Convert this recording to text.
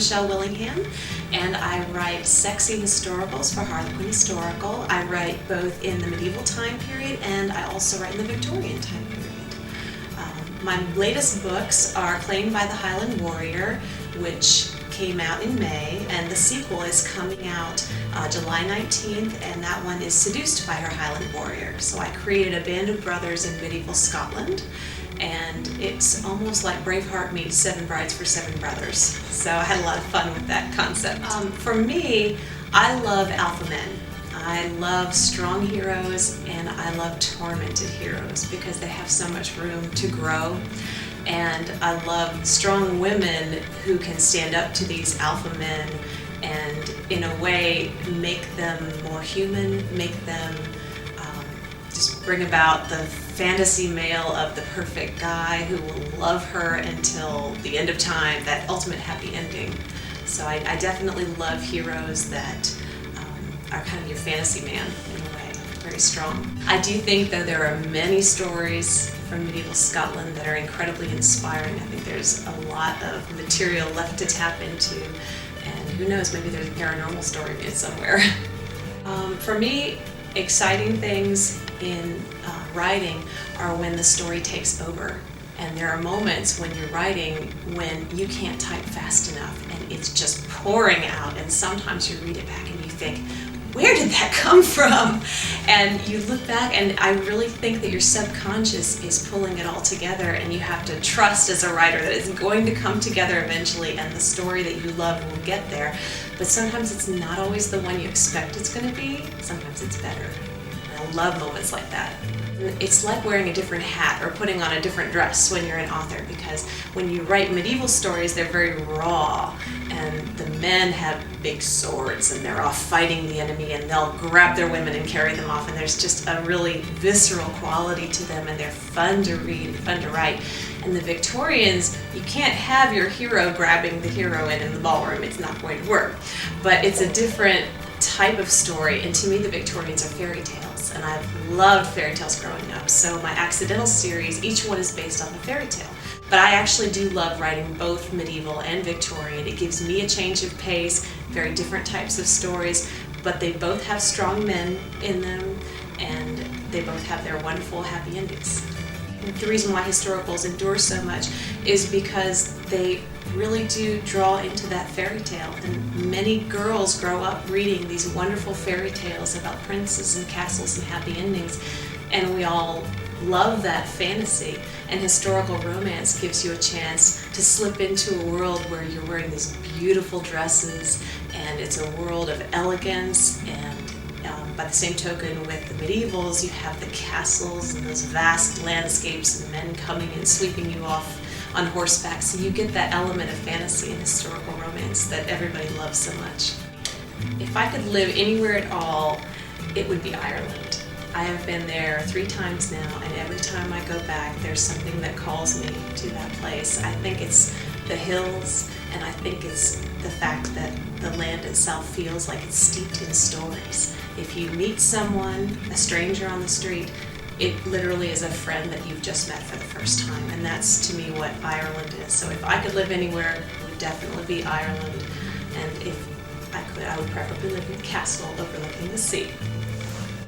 Michelle Willingham, and I write sexy historicals for Harlequin Historical. I write both in the medieval time period and I also write in the Victorian time period. My latest books are Claimed by the Highland Warrior, which came out in May, and the sequel is coming out July 19th, and that one is Seduced by Her Highland Warrior. So I created a band of brothers in medieval Scotland, and it's almost like Braveheart meets Seven Brides for Seven Brothers. So I had a lot of fun with that concept. For me, I love alpha men. I love strong heroes and I love tormented heroes because they have so much room to grow. And I love strong women who can stand up to these alpha men and in a way make them more human, make them just bring about the fantasy male of the perfect guy who will love her until the end of time, that ultimate happy ending. So I definitely love heroes that are kind of your fantasy man in a way, very strong. I do think though there are many stories from medieval Scotland that are incredibly inspiring. I think there's a lot of material left to tap into, and who knows, maybe there's a paranormal story in it somewhere. For me, exciting things in writing are when the story takes over. And there are moments when you're writing when you can't type fast enough and it's just pouring out, and sometimes you read it back and you think, where did that come from? And you look back and I really think that your subconscious is pulling it all together, and you have to trust as a writer that it's going to come together eventually and the story that you love will get there. But sometimes it's not always the one you expect it's going to be. Sometimes it's better. And I love moments like that. It's like wearing a different hat or putting on a different dress when you're an author, because when you write medieval stories, they're very raw, and the men have big swords and they're off fighting the enemy, and they'll grab their women and carry them off, and there's just a really visceral quality to them, and they're fun to read, fun to write. And the Victorians, you can't have your hero grabbing the heroine in the ballroom. It's not going to work. But it's a different type of story, and to me the Victorians are fairy tales, and I've loved fairy tales growing up. So my accidental series, each one is based on a fairy tale. But I actually do love writing both medieval and Victorian. It gives me a change of pace, very different types of stories, but they both have strong men in them, and they both have their wonderful happy endings. And the reason why historicals endure so much is because they really do draw into that fairy tale, and many girls grow up reading these wonderful fairy tales about princes and castles and happy endings, and we all love that fantasy, and historical romance gives you a chance to slip into a world where you're wearing these beautiful dresses, and it's a world of elegance. And by the same token, with the medievals, you have the castles and those vast landscapes and men coming and sweeping you off on horseback, so you get that element of fantasy and historical romance that everybody loves so much. If I could live anywhere at all, it would be Ireland. I have been there 3 times now, and every time I go back, there's something that calls me to that place. I think it's the hills, and I think it's the fact that the land itself feels like it's steeped in stories. If you meet someone, a stranger on the street, it literally is a friend that you've just met for the first time, and that's to me what Ireland is. So if I could live anywhere, it would definitely be Ireland, and if I could, I would preferably live in a castle overlooking the sea.